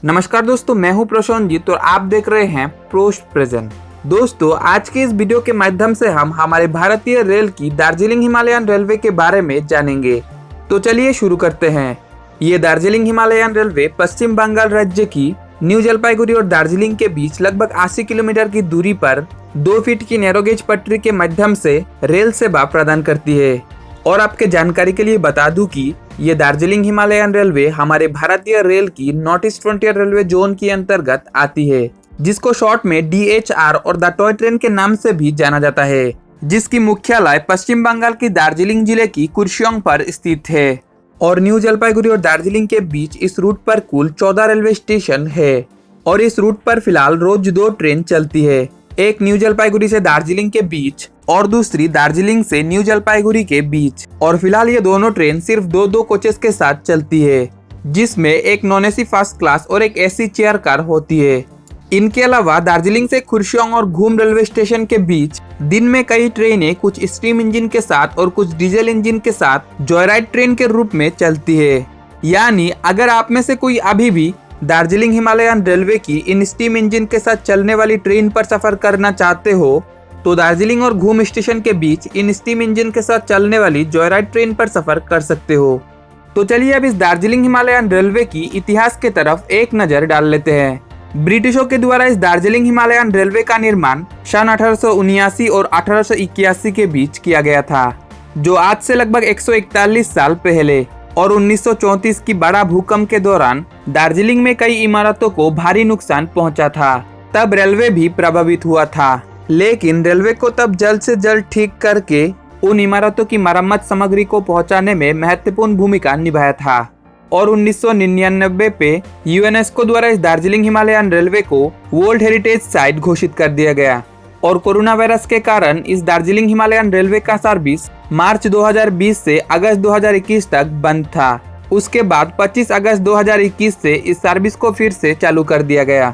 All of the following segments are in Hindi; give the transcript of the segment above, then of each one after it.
नमस्कार दोस्तों, मैं हूं प्रशांत और आप देख रहे हैं पोस्ट प्रेजेंट। दोस्तों, आज के इस वीडियो के माध्यम से हम हमारे भारतीय रेल की दार्जिलिंग हिमालयन रेलवे के बारे में जानेंगे। तो चलिए शुरू करते हैं। ये दार्जिलिंग हिमालयन रेलवे पश्चिम बंगाल राज्य की न्यू जलपाईगुड़ी और दार्जिलिंग के बीच लगभग 80 किलोमीटर की दूरी पर 2 फीट की नैरोगेज पटरी के माध्यम से रेल सेवा प्रदान करती है। और आपके जानकारी के लिए बता दूं कि ये दार्जिलिंग हिमालयन रेलवे हमारे भारतीय रेल की north east frontier railway zone के अंतर्गत आती है, जिसको शॉर्ट में DHR और द टॉय ट्रेन के नाम से भी जाना जाता है, जिसकी मुख्यालय पश्चिम बंगाल की दार्जिलिंग जिले की कुर्सियोंग पर स्थित है। और न्यू जलपाईगुड़ी और दार्जिलिंग के बीच इस रूट पर कुल 14 रेलवे स्टेशन है और इस रूट पर फिलहाल रोज 2 ट्रेन चलती है, एक न्यू जलपाईगुड़ी से दार्जिलिंग के बीच और दूसरी दार्जिलिंग से न्यू जलपाईगुड़ी के बीच। और फिलहाल ये दोनों ट्रेन सिर्फ 2 कोचेस के साथ चलती है, जिसमें एक नॉन AC फर्स्ट क्लास और एक AC चेयर कार होती है। इनके अलावा दार्जिलिंग से खुर्शियोंग और घूम रेलवे स्टेशन के बीच दिन में कई ट्रेनें कुछ स्टीम इंजन के साथ और कुछ डीजल इंजन के साथ जॉयराइड ट्रेन के रूप में चलती है। यानी अगर आप में से कोई अभी भी दार्जिलिंग हिमालयन रेलवे की इन स्टीम इंजन के साथ चलने वाली ट्रेन पर सफर करना चाहते हो तो दार्जिलिंग और घूम स्टेशन के बीच इन स्टीम इंजन के साथ चलने वाली जॉयराइड ट्रेन पर सफर कर सकते हो। तो चलिए अब इस दार्जिलिंग हिमालयन रेलवे की इतिहास के तरफ एक नजर डाल लेते हैं। ब्रिटिशों के द्वारा इस दार्जिलिंग हिमालयन रेलवे का निर्माण सन 1879 और 1881 के बीच किया गया था, जो आज से लगभग 141 साल पहले। और 1934 की बड़ा भूकंप के दौरान दार्जिलिंग में कई इमारतों को भारी नुकसान पहुंचा था। तब रेलवे भी प्रभावित हुआ था, लेकिन रेलवे को तब जल्द से जल्द ठीक करके उन इमारतों की मरम्मत सामग्री को पहुंचाने में महत्वपूर्ण भूमिका निभाया था। और 1999 पे UNESCO द्वारा इस दार्जिलिंग हिमालयन रेलवे को वर्ल्ड हेरिटेज साइट घोषित कर दिया गया। और कोरोना वायरस के कारण इस दार्जिलिंग हिमालयन रेलवे का सर्विस मार्च 2020 से अगस्त 2021 तक बंद था। उसके बाद 25 अगस्त 2021 से इस सर्विस को फिर से चालू कर दिया गया।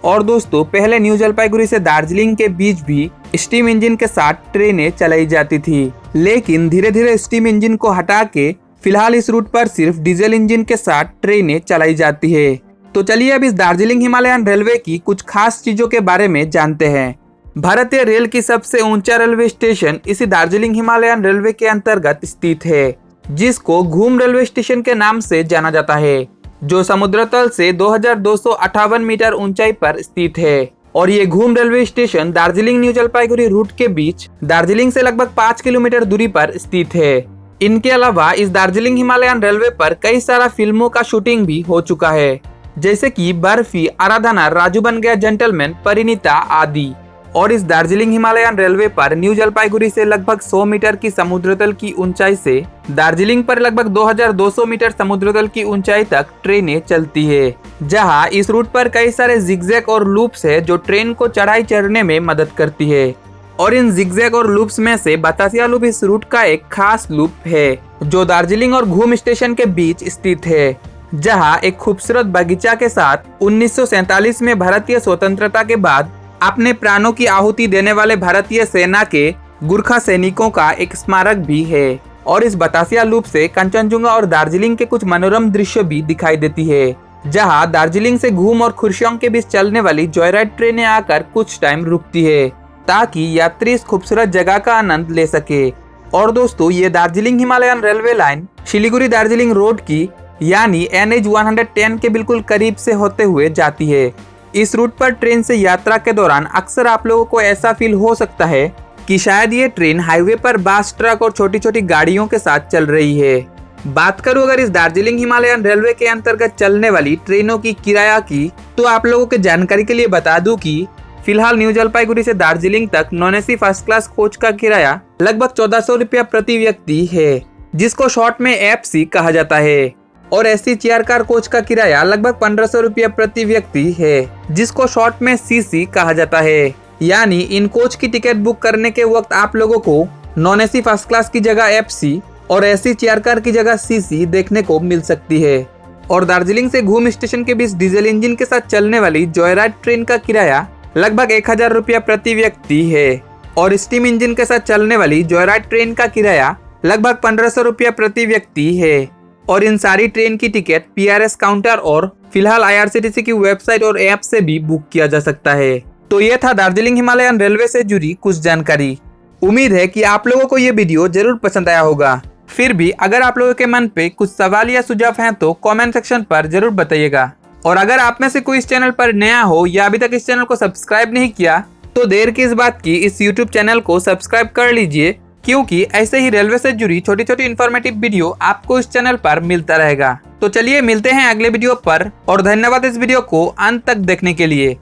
और दोस्तों, पहले न्यू जलपाईगुड़ी से दार्जिलिंग के बीच भी स्टीम इंजन के साथ ट्रेनें चलाई जाती थी, लेकिन धीरे धीरे स्टीम इंजन को हटा के फिलहाल इस रूट पर सिर्फ डीजल इंजन के साथ ट्रेनें चलाई जाती है। तो चलिए अब इस दार्जिलिंग हिमालयन रेलवे की कुछ खास चीजों के बारे में जानते हैं। भारतीय रेल की सबसे ऊंचा रेलवे स्टेशन इसी दार्जिलिंग हिमालयन रेलवे के अंतर्गत स्थित है, जिसको घूम रेलवे स्टेशन के नाम से जाना जाता है, जो समुद्र तल से 2258 मीटर ऊंचाई पर स्थित है। और ये Ghoom railway station Darjeeling New Jalpaiguri route के बीच दार्जिलिंग से लगभग 5 किलोमीटर दूरी पर स्थित है। इनके अलावा इस दार्जिलिंग हिमालयन रेलवे पर कई सारा फिल्मों का शूटिंग भी हो चुका है, जैसे कि बर्फी, आराधना, राजू बन गया जेंटलमैन, परिणीता आदि। और इस दार्जिलिंग हिमालयन रेलवे पर न्यू जलपाईगुड़ी से लगभग 100 मीटर की समुद्र तल की ऊंचाई से दार्जिलिंग पर लगभग 2200 मीटर समुद्र तल की ऊंचाई तक ट्रेनें चलती है, जहां इस रूट पर कई सारे जिगजैग और लूप्स है जो ट्रेन को चढ़ाई चढ़ने में मदद करती है। और इन जिगजैग और लूप्स में से बतासिया लूप इस रूट का एक खास लूप है, जो दार्जिलिंग और घूम स्टेशन के बीच स्थित है, जहाँ एक खूबसूरत बगीचा के साथ 1947 में भारतीय स्वतंत्रता के बाद अपने प्राणों की आहुति देने वाले भारतीय सेना के गुरखा सैनिकों का एक स्मारक भी है। और इस बतासिया लूप से कंचनजुंगा और दार्जिलिंग के कुछ मनोरम दृश्य भी दिखाई देती है, जहां दार्जिलिंग से घूम और खुर्शियोंग के बीच चलने वाली जॉयराइड ट्रेनें आकर कुछ टाइम रुकती है, ताकि यात्री इस खूबसूरत जगह का आनंद ले सके। और दोस्तों, ये Darjeeling Himalayan railway line Siliguri Darjeeling road की यानी NH 110 के बिल्कुल करीब से होते हुए जाती है। इस रूट पर ट्रेन से यात्रा के दौरान अक्सर आप लोगों को ऐसा फील हो सकता है कि शायद ये ट्रेन हाईवे पर बस, ट्रक और छोटी छोटी गाड़ियों के साथ चल रही है। बात करूं अगर इस दार्जिलिंग हिमालयन रेलवे के अंतर्गत चलने वाली ट्रेनों की किराया की, तो आप लोगों के जानकारी के लिए बता दूं कि फिलहाल न्यू जलपाईगुड़ी से दार्जिलिंग तक non AC first class coach का किराया लगभग 1400 रुपया प्रति व्यक्ति है, जिसको शॉर्ट में FC कहा जाता है। और AC चेयर कार कोच का किराया लगभग 1500 रुपया प्रति व्यक्ति है, जिसको शॉर्ट में CC कहा जाता है। यानी इन कोच की टिकट बुक करने के वक्त आप लोगों को नॉन AC फर्स्ट क्लास की जगह FC और AC चेयर कार की जगह CC देखने को मिल सकती है। और दार्जिलिंग से घूम स्टेशन के बीच डीजल इंजन के साथ चलने वाली जॉयराइड ट्रेन का किराया लगभग 1000 रुपया प्रति व्यक्ति है। और स्टीम इंजन के साथ चलने वाली जॉयराइड ट्रेन का किराया लगभग 1500 रुपया प्रति व्यक्ति है। और इन सारी ट्रेन की टिकट PRS काउंटर और फिलहाल IRCTC की वेबसाइट और ऐप से भी बुक किया जा सकता है। तो ये था दार्जिलिंग हिमालयन रेलवे से जुड़ी कुछ जानकारी। उम्मीद है कि आप लोगों को ये वीडियो जरूर पसंद आया होगा। फिर भी अगर आप लोगों के मन पे कुछ सवाल या सुझाव हैं तो कमेंट सेक्शन पर जरूर बताइएगा। और अगर आप में से कोई इस चैनल पर नया हो या अभी तक इस चैनल को सब्सक्राइब नहीं किया तो देर किस बात की, इस YouTube चैनल को सब्सक्राइब कर लीजिए, क्योंकि ऐसे ही रेलवे से जुड़ी छोटी छोटी इन्फॉर्मेटिव वीडियो आपको इस चैनल पर मिलता रहेगा। तो चलिए मिलते हैं अगले वीडियो पर, और धन्यवाद इस वीडियो को अंत तक देखने के लिए।